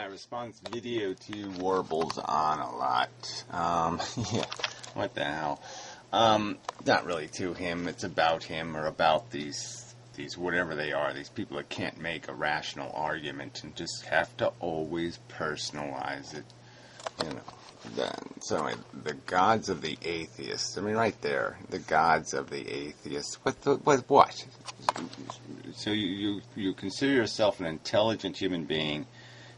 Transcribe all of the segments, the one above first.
response video to Warbles on a lot. Yeah, what the hell? Not really to him. It's about him or about these whatever they are. These people that can't make a rational argument and just have to always personalize it. You know. So the gods of the atheists. I mean, right there, the gods of the atheists. What? So you consider yourself an intelligent human being,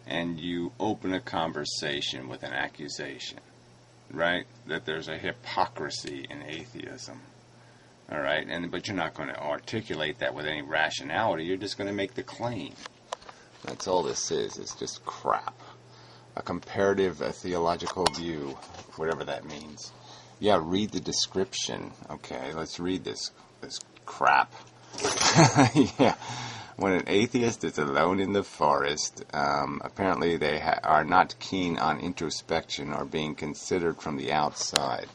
and you open a conversation with an accusation, right? That there's a hypocrisy in atheism, all right? But you're not going to articulate that with any rationality. You're just going to make the claim. That's all this is. It's just crap. A comparative theological view, whatever that means. Yeah, read the description. Okay, let's read this crap. Yeah. When an atheist is alone in the forest, apparently they are not keen on introspection or being considered from the outside.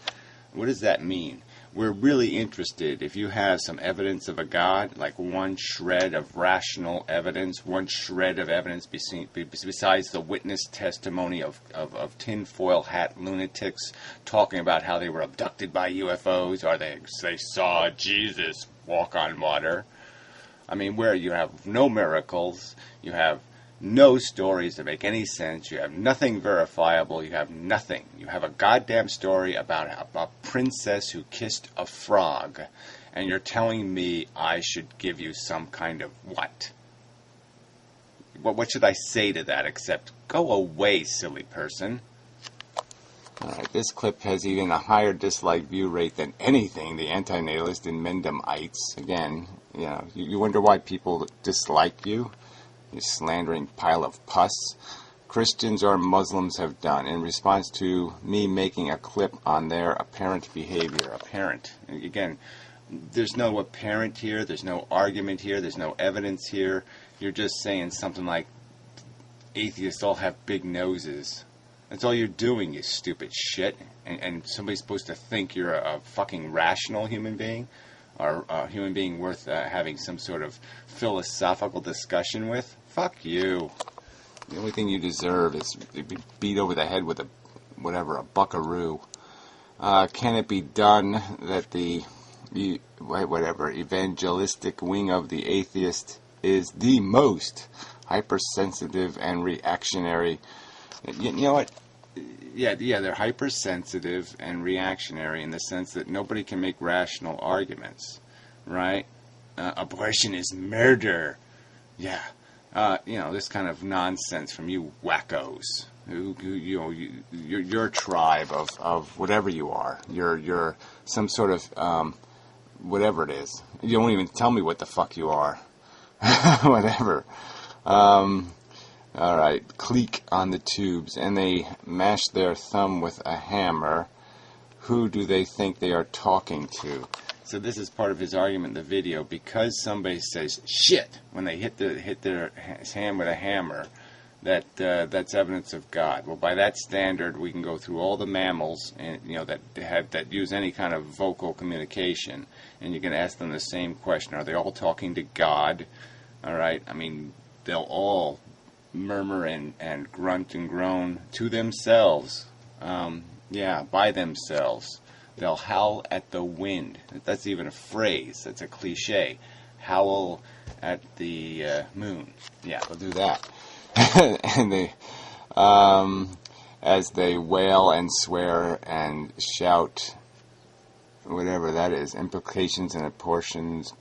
What does that mean? We're really interested if you have some evidence of a God, like one shred of rational evidence, one shred of evidence besides the witness testimony of tinfoil hat lunatics talking about how they were abducted by UFOs or they saw Jesus walk on water. I mean, where you have no miracles, you have no stories that make any sense, you have nothing verifiable, you have nothing. You have a goddamn story about a princess who kissed a frog, and you're telling me I should give you some kind of what? What should I say to that except, go away, silly person? Alright, this clip has even a higher dislike view rate than anything the anti-natalist and Mendhamites. Again, you know, you wonder why people dislike you? You slandering pile of pus. Christians or Muslims have done in response to me making a clip on their apparent behavior. Apparent. Again, there's no apparent here, there's no argument here, there's no evidence here. You're just saying something like, atheists all have big noses. That's all you're doing, you stupid shit. And somebody's supposed to think you're a fucking rational human being? Or a human being worth having some sort of philosophical discussion with? Fuck you. The only thing you deserve is to be beat over the head with a buckaroo. Can it be done that the evangelistic wing of the atheist is the most hypersensitive and reactionary? You know what? Yeah, they're hypersensitive and reactionary in the sense that nobody can make rational arguments, right? Abortion is murder. Yeah. This kind of nonsense from you wackos. Your tribe of whatever you are. You're some sort of, whatever it is. You don't even tell me what the fuck you are. Whatever. Alright, clique on the tubes, and they mash their thumb with a hammer. Who do they think they are talking to? So this is part of his argument in the video. Because somebody says shit when they hit their hand with a hammer, that's evidence of God. Well, by that standard, we can go through all the mammals, and that use any kind of vocal communication, and you can ask them the same question: are they all talking to God? All right, I mean, they'll all murmur and grunt and groan to themselves. By themselves. They'll howl at the wind. That's even a phrase. That's a cliche. Howl at the moon. Yeah, they'll do that. And they, as they wail and swear and shout, whatever that is, implications and apportions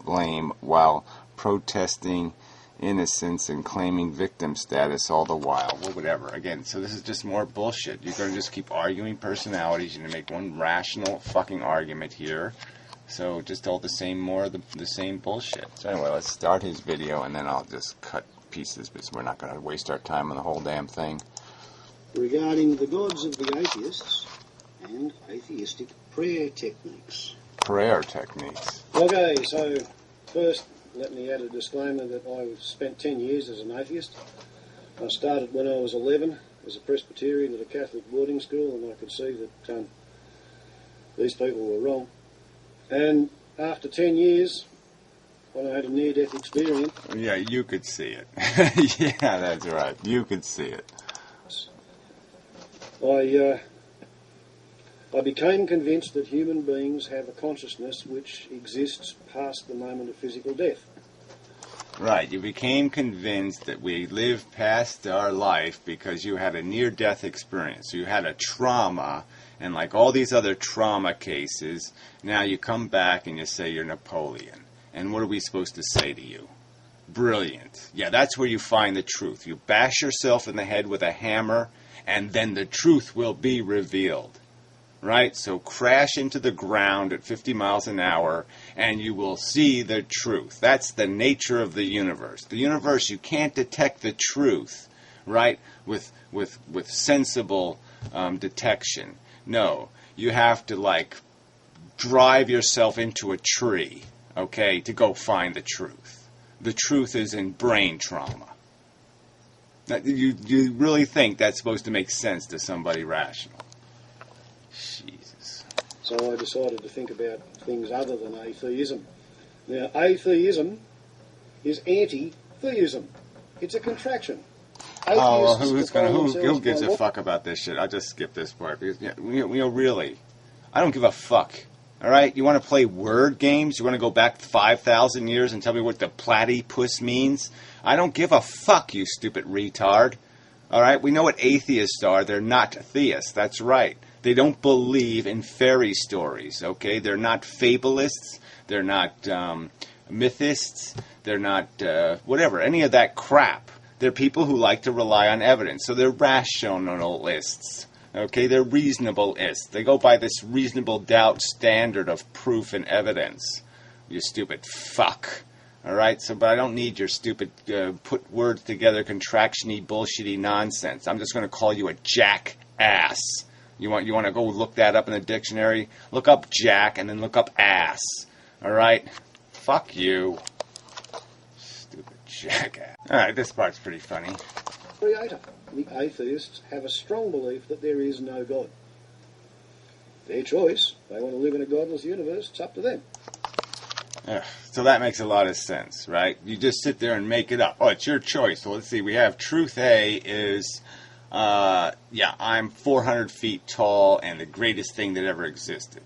blame while protesting innocence and claiming victim status all the while. Well, whatever. Again, so this is just more bullshit. You're going to just keep arguing personalities. You're going to make one rational fucking argument here. So just all the same bullshit. So anyway, let's start his video and then I'll just cut pieces because we're not going to waste our time on the whole damn thing. Regarding the gods of the atheists and atheistic prayer techniques. Prayer techniques. Okay, so first, let me add a disclaimer that I spent 10 years as an atheist. I started when I was 11 as a Presbyterian at a Catholic boarding school, and I could see that these people were wrong. And after 10 years, when I had a near-death experience. Yeah, you could see it. Yeah, that's right. You could see it. I became convinced that human beings have a consciousness which exists past the moment of physical death. Right, you became convinced that we live past our life because you had a near-death experience. You had a trauma, and like all these other trauma cases, now you come back and you say you're Napoleon. And what are we supposed to say to you? Brilliant. Yeah, that's where you find the truth. You bash yourself in the head with a hammer, and then the truth will be revealed. Right? So crash into the ground at 50 miles an hour, and you will see the truth. That's the nature of the universe. The universe, you can't detect the truth, right, with sensible detection. No, you have to, like, drive yourself into a tree, okay, to go find the truth. The truth is in brain trauma. Now, you really think that's supposed to make sense to somebody rational? Jesus. So I decided to think about things other than atheism. Now, atheism is anti-theism. It's a contraction. Oh, well, who gives a fuck about this shit? I'll just skip this part. Because, really, I don't give a fuck. All right? You want to play word games? You want to go back 5,000 years and tell me what the platypus means? I don't give a fuck, you stupid retard. All right? We know what atheists are. They're not theists. That's right. They don't believe in fairy stories, okay? They're not fabulists. They're not mythists. They're not whatever, any of that crap. They're people who like to rely on evidence. So they're rationalists, okay? They're reasonableists. They go by this reasonable doubt standard of proof and evidence. You stupid fuck. All right? So, but I don't need your stupid put words together, contraction-y, bullshitty nonsense. I'm just going to call you a jackass. You want to go look that up in the dictionary? Look up jack and then look up ass. All right? Fuck you. Stupid jackass. All right, this part's pretty funny. Creator. The atheists have a strong belief that there is no God. Their choice. They want to live in a godless universe. It's up to them. So that makes a lot of sense, right? You just sit there and make it up. Oh, it's your choice. So let's see. We have truth A is... I'm 400 feet tall and the greatest thing that ever existed.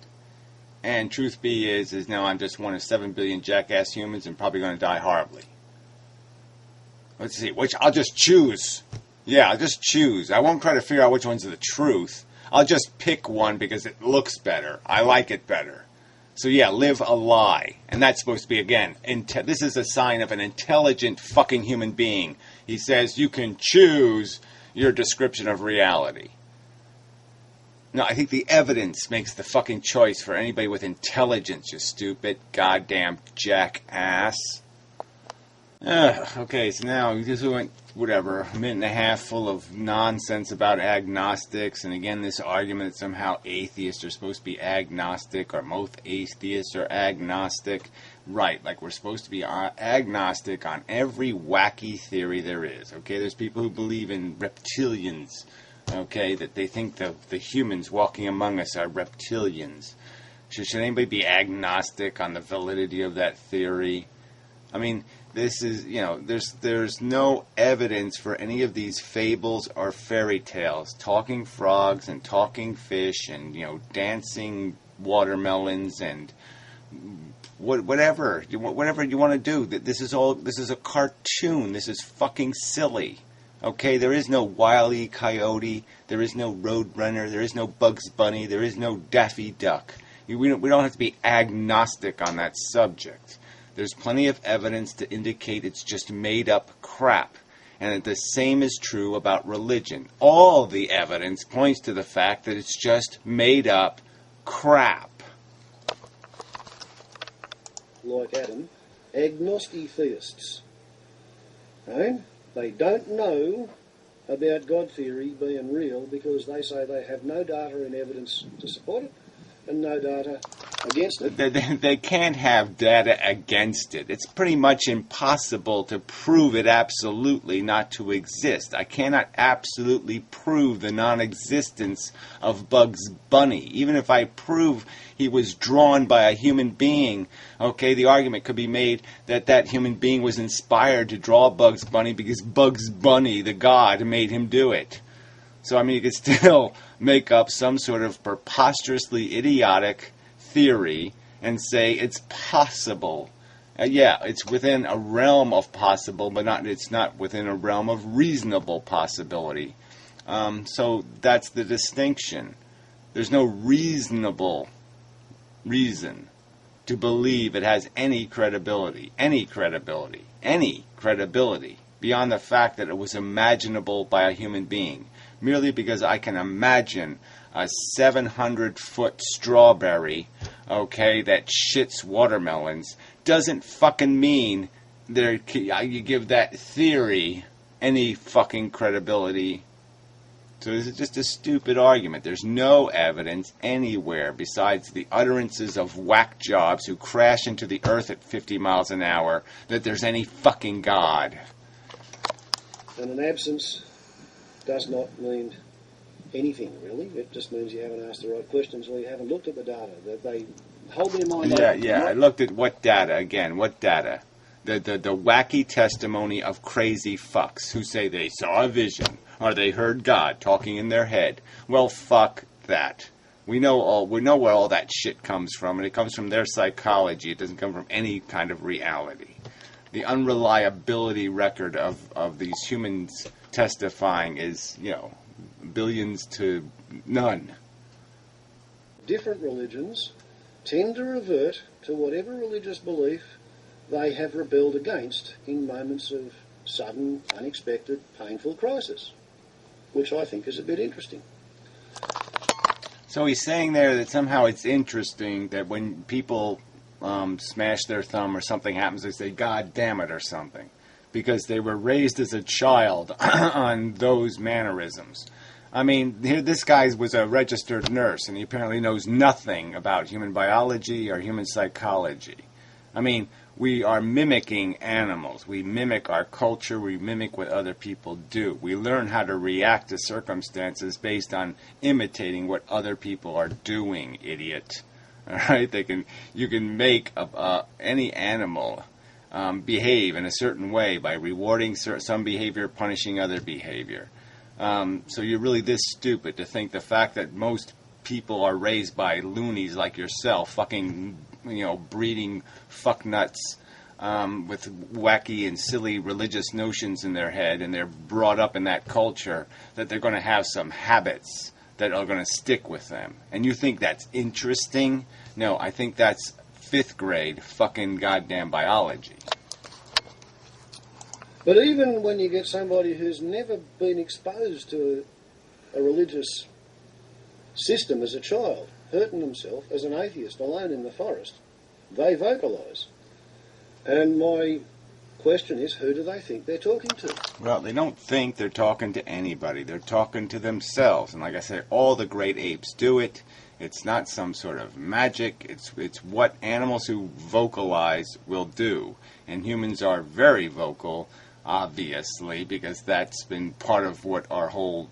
And truth B is now I'm just one of 7 billion jackass humans and probably going to die horribly. Let's see, which I'll just choose. Yeah, I'll just choose. I won't try to figure out which one's the truth. I'll just pick one because it looks better. I like it better. So yeah, live a lie. And that's supposed to be, again, this is a sign of an intelligent fucking human being. He says you can choose your description of reality. No, I think the evidence makes the fucking choice for anybody with intelligence, you stupid goddamn jackass. Okay, so now we just went, whatever, a minute and a half full of nonsense about agnostics, and again this argument that somehow atheists are supposed to be agnostic, or most atheists are agnostic. Right, like we're supposed to be agnostic on every wacky theory there is, okay? There's people who believe in reptilians, okay, that they think the humans walking among us are reptilians. Should anybody be agnostic on the validity of that theory? I mean, this is, there's no evidence for any of these fables or fairy tales. Talking frogs and talking fish and, dancing watermelons and whatever you want to do. This is a cartoon. This is fucking silly. Okay, there is no Wile E. Coyote. There is no Roadrunner. There is no Bugs Bunny. There is no Daffy Duck. We don't have to be agnostic on that subject. There's plenty of evidence to indicate it's just made-up crap. And that the same is true about religion. All the evidence points to the fact that it's just made-up crap. Like Adam, agnostic-theists. Right? They don't know about God theory being real because they say they have no data and evidence to support it and no data against it. They can't have data against it. It's pretty much impossible to prove it absolutely not to exist. I cannot absolutely prove the non-existence of Bugs Bunny. Even if I prove he was drawn by a human being, okay, the argument could be made that that human being was inspired to draw Bugs Bunny because Bugs Bunny, the god, made him do it. So, I mean, you could still make up some sort of preposterously idiotic theory and say it's possible. Yeah, it's within a realm of possible, but it's not within a realm of reasonable possibility. So that's the distinction. There's no reasonable reason to believe it has any credibility beyond the fact that it was imaginable by a human being. Merely because I can imagine a 700-foot strawberry, okay, that shits watermelons, doesn't fucking mean you give that theory any fucking credibility. So this is just a stupid argument. There's no evidence anywhere besides the utterances of whack jobs who crash into the earth at 50 miles an hour that there's any fucking God. And an absence does not mean anything, really. It just means you haven't asked the right questions or you haven't looked at the data. That they hold their mind open. Yeah. I looked at what data again? What data? The wacky testimony of crazy fucks who say they saw a vision or they heard God talking in their head. Well, fuck that. We know where all that shit comes from, and it comes from their psychology. It doesn't come from any kind of reality. The unreliability record of these humans testifying is, billions to none. Different religions tend to revert to whatever religious belief they have rebelled against in moments of sudden, unexpected, painful crisis, which I think is a bit interesting. So he's saying there that somehow it's interesting that when people smash their thumb or something happens, they say, God damn it, or something, because they were raised as a child on those mannerisms. I mean, here this guy was a registered nurse, and he apparently knows nothing about human biology or human psychology. I mean, we are mimicking animals. We mimic our culture. We mimic what other people do. We learn how to react to circumstances based on imitating what other people are doing, idiot. All right? You can make any animal behave in a certain way by rewarding some behavior, punishing other behavior. So you're really this stupid to think the fact that most people are raised by loonies like yourself, fucking, breeding fucknuts with wacky and silly religious notions in their head, and they're brought up in that culture, that they're going to have some habits that are going to stick with them. And you think that's interesting? No, I think that's 5th grade fucking goddamn biology. But even when you get somebody who's never been exposed to a religious system as a child, hurting themselves as an atheist alone in the forest, they vocalise. And my question is, who do they think they're talking to? Well, they don't think they're talking to anybody. They're talking to themselves. And like I said, all the great apes do it. It's not some sort of magic. It's what animals who vocalize will do. And humans are very vocal, obviously, because that's been part of what our whole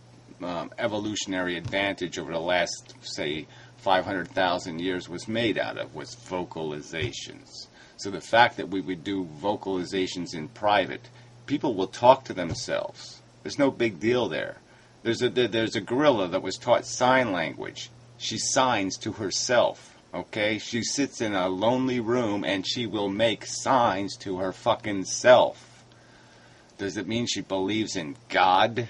evolutionary advantage over the last, say, 500,000 years was made out of, was vocalizations. So the fact that we would do vocalizations in private, people will talk to themselves. There's no big deal there. There's a gorilla that was taught sign language. She signs to herself, okay? She sits in a lonely room and she will make signs to her fucking self. Does it mean she believes in God?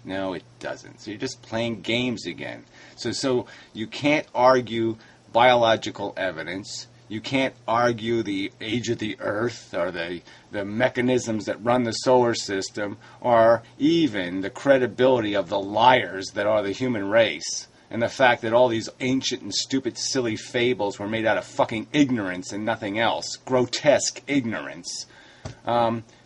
No, it doesn't. So you're just playing games again. So you can't argue biological evidence. You can't argue the age of the Earth or the mechanisms that run the solar system or even the credibility of the liars that are the human race and the fact that all these ancient and stupid silly fables were made out of fucking ignorance and nothing else. Grotesque ignorance.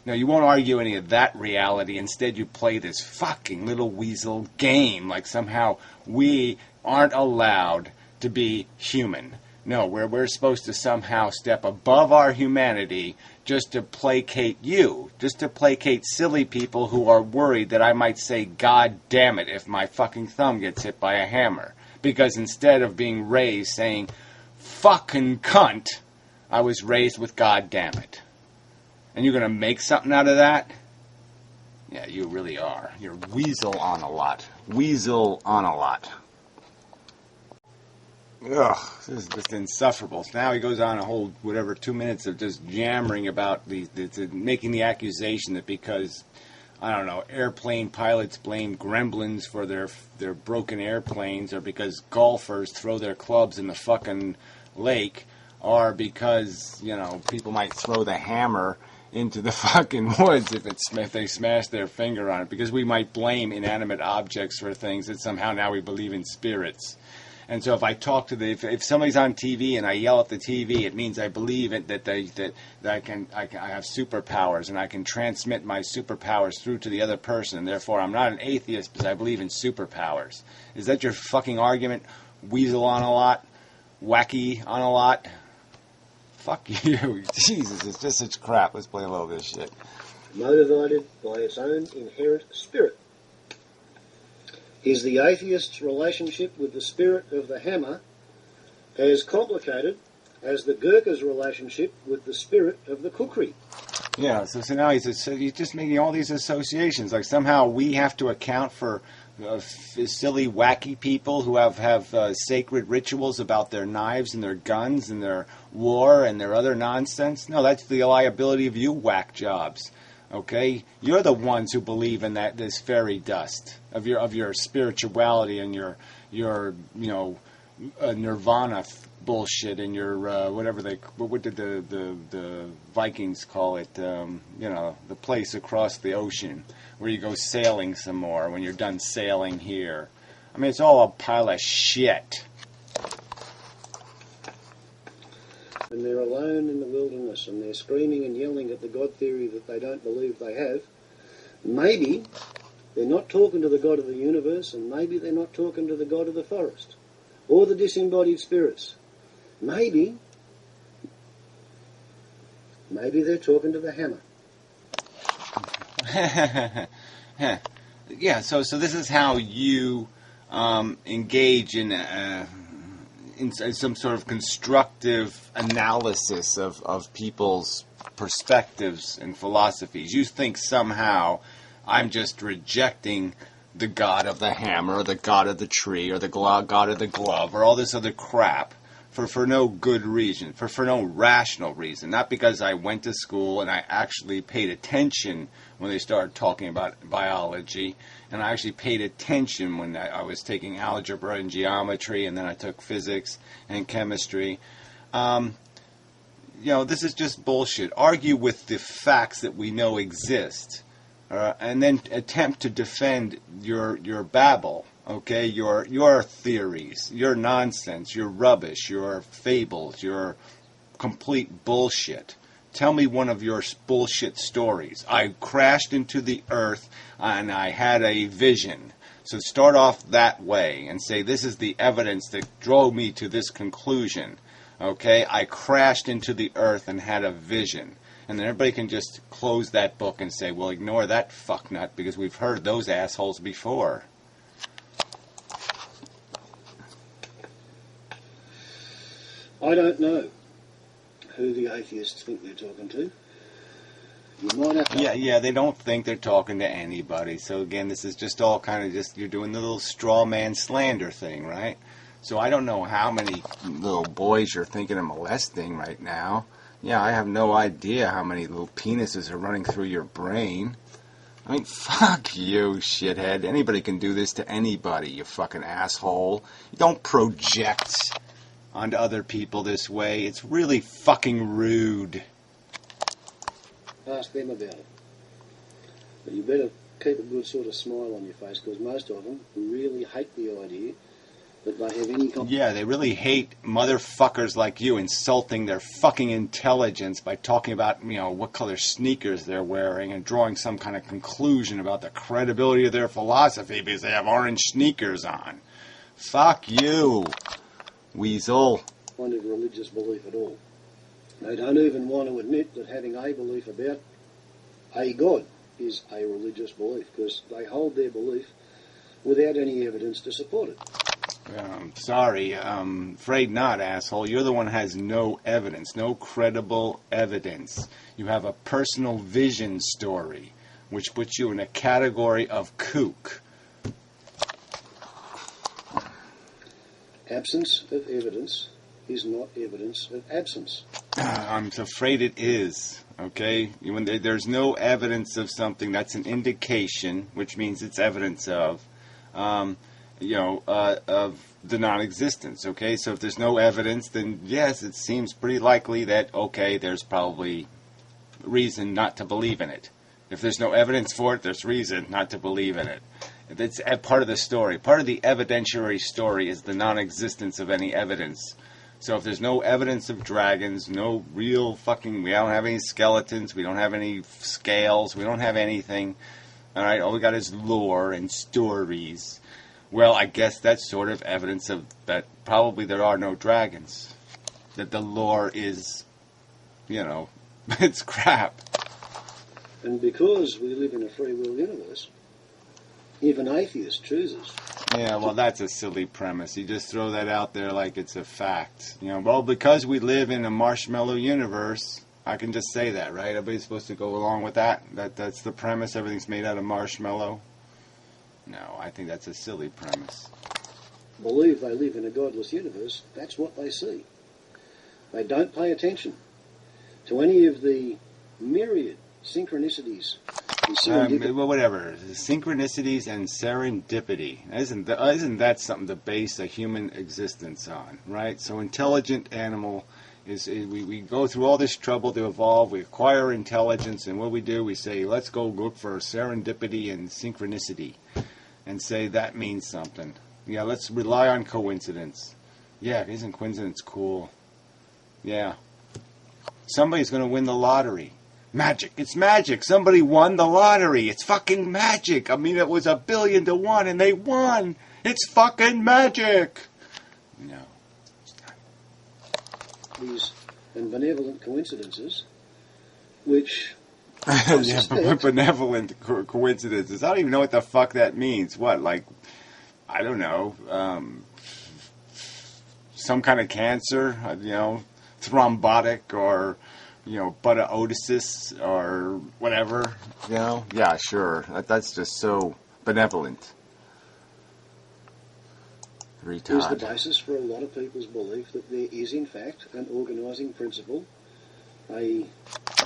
No, you won't argue any of that reality. Instead, you play this fucking little weasel game like somehow we aren't allowed to be human. No, we're supposed to somehow step above our humanity just to placate you, just to placate silly people who are worried that I might say, God damn it, if my fucking thumb gets hit by a hammer. Because instead of being raised saying, fucking cunt, I was raised with God damn it. And you're going to make something out of that? Yeah, you really are. You're WoppersOnALot. WoppersOnALot. Ugh, this is just insufferable. So now he goes on a whole, 2 minutes of just jammering about making the accusation that because, I don't know, airplane pilots blame gremlins for their broken airplanes, or because golfers throw their clubs in the fucking lake, or because, people might throw the hammer into the fucking woods if they smash their finger on it, because we might blame inanimate objects for things that somehow now we believe in spirits. And so if I talk to if somebody's on TV and I yell at the TV, it means I believe it, that I have superpowers and I can transmit my superpowers through to the other person, and therefore I'm not an atheist because I believe in superpowers. Is that your fucking argument? WoppersOnALot? WoppersOnALot? Fuck you. Jesus, it's just such crap. Let's play a little of this shit. Motivated by its own inherent spirit. Is the atheist's relationship with the spirit of the hammer as complicated as the Gurkha's relationship with the spirit of the kukri? Yeah, so now he's just making all these associations. Like somehow we have to account for silly, wacky people who have sacred rituals about their knives and their guns and their war and their other nonsense. No, that's the liability of you whack jobs. Okay, you're the ones who believe in this fairy dust of your spirituality and your nirvana bullshit and your what did the Vikings call it? The place across the ocean where you go sailing some more when you're done sailing here. I mean, it's all a pile of shit. When they're alone in the wilderness and they're screaming and yelling at the God theory that they don't believe they have, maybe they're not talking to the God of the universe, and maybe they're not talking to the God of the forest or the disembodied spirits. Maybe they're talking to the hammer. Yeah, so this is how you engage in some sort of constructive analysis of people's perspectives and philosophies. You think somehow I'm just rejecting the god of the hammer, or the god of the tree, or the god of the glove, or all this other crap for no good reason, for no rational reason. Not because I went to school and I actually paid attention when they started talking about biology, and I actually paid attention when I was taking algebra and geometry, and then I took physics and chemistry. This is just bullshit. Argue with the facts that we know exist, and then attempt to defend your babble. Okay, your theories, your nonsense, your rubbish, your fables, your complete bullshit. Tell me one of your bullshit stories. I crashed into the earth and I had a vision. So start off that way and say, this is the evidence that drove me to this conclusion. Okay, I crashed into the earth and had a vision. And then everybody can just close that book and say, well, ignore that fucknut because we've heard those assholes before. I don't know who the atheists think they're talking to. You might have to... Yeah, they don't think they're talking to anybody. So again, this is just all kind of just, you're doing the little straw man slander thing, right? So I don't know how many little boys you're thinking of molesting right now. Yeah, I have no idea how many little penises are running through your brain. I mean, fuck you, shithead. Anybody can do this to anybody, you fucking asshole. You don't project onto other people this way. It's really fucking rude. Ask them about it. But you better keep a good sort of smile on your face, because most of them really hate the idea that they have any... Yeah, they really hate motherfuckers like you insulting their fucking intelligence by talking about, what color sneakers they're wearing and drawing some kind of conclusion about the credibility of their philosophy because they have orange sneakers on. Fuck you, weasel. kind of religious belief at all. They don't even want to admit that having a belief about a God is a religious belief, because they hold their belief without any evidence to support it. Sorry, afraid not, asshole. You're the one who has no evidence, no credible evidence. You have a personal vision story, which puts you in a category of kook. Absence of evidence is not evidence of absence. I'm afraid it is, okay? When there's no evidence of something, that's an indication, which means it's evidence of, of the non-existence, okay? So if there's no evidence, then yes, it seems pretty likely that, okay, there's probably reason not to believe in it. If there's no evidence for it, there's reason not to believe in it. That's part of the story. Part of the evidentiary story is the non-existence of any evidence. So if there's no evidence of dragons, no real fucking, we don't have any skeletons, we don't have any scales, we don't have anything, all right, all we got is lore and stories. Well, I guess that's sort of evidence of that probably there are no dragons. That the lore is, it's crap. And because we live in a free will universe, even atheists chooses. Yeah, well, that's a silly premise. You just throw that out there like it's a fact. Well, because we live in a marshmallow universe, I can just say that, right? Everybody's supposed to go along with that? That's the premise? Everything's made out of marshmallow? No, I think that's a silly premise. Believe they live in a godless universe, that's what they see. They don't pay attention to any of the myriad synchronicities. Well, whatever. Synchronicities and serendipity. Isn't that something to base a human existence on, right? So intelligent animal is we go through all this trouble to evolve. We acquire intelligence, and what we do, we say, let's go look for serendipity and synchronicity, and say that means something. Yeah, let's rely on coincidence. Yeah, isn't coincidence cool? Yeah. Somebody's going to win the lottery. Magic. It's magic. Somebody won the lottery. It's fucking magic. I mean, it was 1 billion to 1 and they won. It's fucking magic. No, it's not. These and benevolent coincidences, which... yeah, benevolent coincidences. I don't even know what the fuck that means. What, like, I don't know, some kind of cancer, thrombotic or... buttaotisis or whatever, Yeah, sure. That's just so benevolent. Retard. Is the basis for a lot of people's belief that there is, in fact, an organising principle.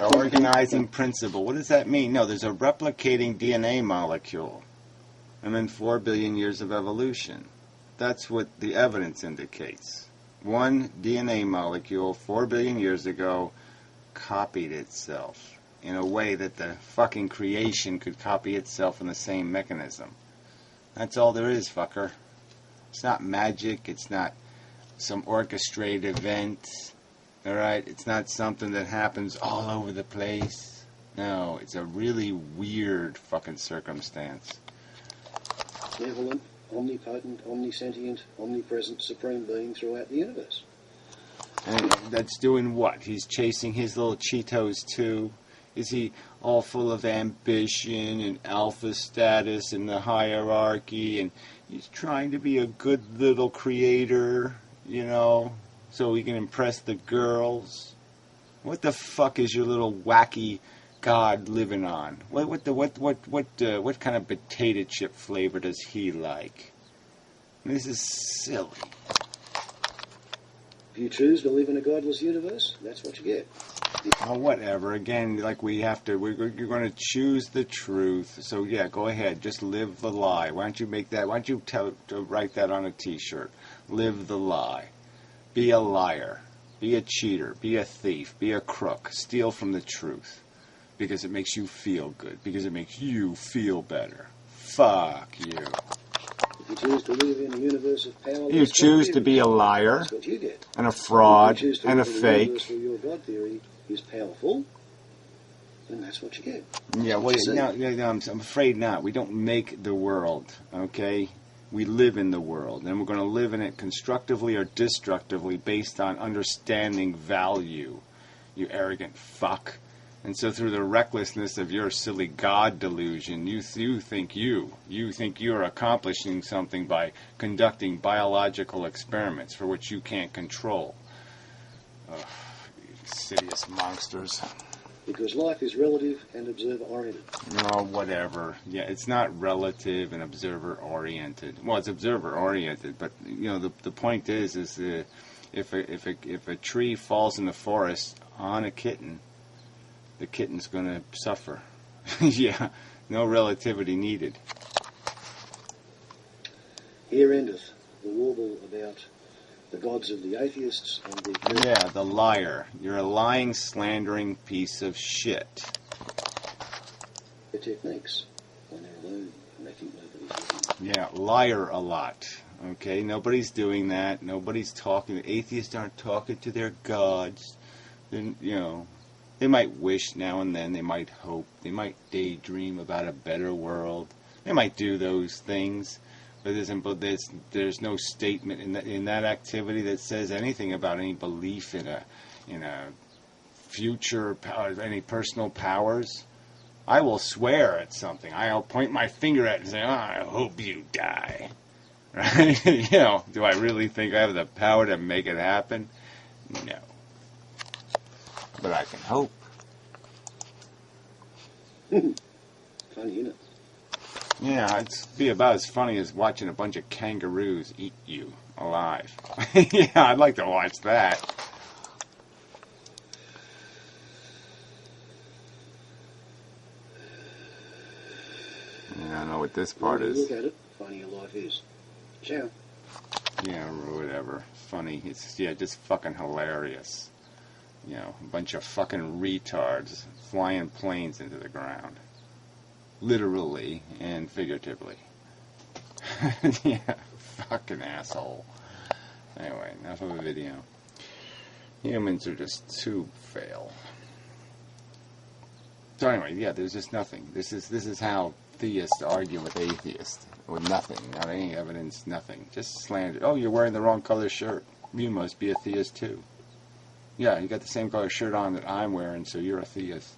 Organizing principle. What does that mean? No, there's a replicating DNA molecule. And then 4 billion years of evolution. That's what the evidence indicates. One DNA molecule 4 billion years ago copied itself in a way that the fucking creation could copy itself in the same mechanism. That's all there is, fucker. It's not magic. It's not some orchestrated event. Alright? It's not something that happens all over the place. No, it's a really weird fucking circumstance. Benevolent, omnipotent, omnisentient, omnipresent, supreme being throughout the universe. And that's doing what? He's chasing his little Cheetos too? Is he all full of ambition and alpha status and the hierarchy, and he's trying to be a good little creator, so he can impress the girls? What the fuck is your little wacky god living on? What kind of potato chip flavor does he like? This is silly. If you choose to live in a godless universe, that's what you get. Oh, whatever. Again, like you're going to choose the truth. So yeah, go ahead. Just live the lie. Why don't you make that? Why don't you write that on a T-shirt? Live the lie. Be a liar. Be a cheater. Be a thief. Be a crook. Steal from the truth. Because it makes you feel good. Because it makes you feel better. Fuck you. If you choose to live in a universe of power, you choose to be a liar, that's what you get. And a fraud, if you and a choose to fake. live in a universe where your God theory is powerful, then that's what you get. Yeah, well, no, I'm afraid not. We don't make the world, okay? We live in the world, and we're going to live in it constructively or destructively based on understanding value, you arrogant fuck. And so through the recklessness of your silly God delusion, you think you're accomplishing something by conducting biological experiments for which you can't control. Ugh, you insidious monsters. Because life is relative and observer-oriented. Oh, whatever. Yeah, it's not relative and observer-oriented. Well, it's observer-oriented, but the point is if a tree falls in the forest on a kitten, the kitten's going to suffer. Yeah, no relativity needed. Here endeth the warble about the gods of the atheists and the... Yeah, the liar. You're a lying, slandering piece of shit. The techniques when they're alone and they think nobody's looking. Yeah, liar a lot. Okay, nobody's doing that. Nobody's talking. The atheists aren't talking to their gods. Then, they might wish now and then. They might hope. They might daydream about a better world. They might do those things. But there's no statement in that activity that says anything about any belief in a future power, any personal powers. I will swear at something. I'll point my finger at it and say, I hope you die. Right? Do I really think I have the power to make it happen? No. But I can hope. Funny, isn't it? Yeah, it'd be about as funny as watching a bunch of kangaroos eat you alive. Yeah, I'd like to watch that. Yeah, I know what this part is. Look at it, funnier life is. Ciao. Yeah, or whatever. Funny. It's just fucking hilarious. A bunch of fucking retards flying planes into the ground. Literally and figuratively. Yeah, fucking asshole. Anyway, enough of a video. Humans are just too fail. So anyway, yeah, there's just nothing. This is how theists argue with atheists. With nothing. Not any evidence, nothing. Just slander. Oh, you're wearing the wrong color shirt. You must be a theist too. Yeah, you got the same color shirt on that I'm wearing, so you're a theist.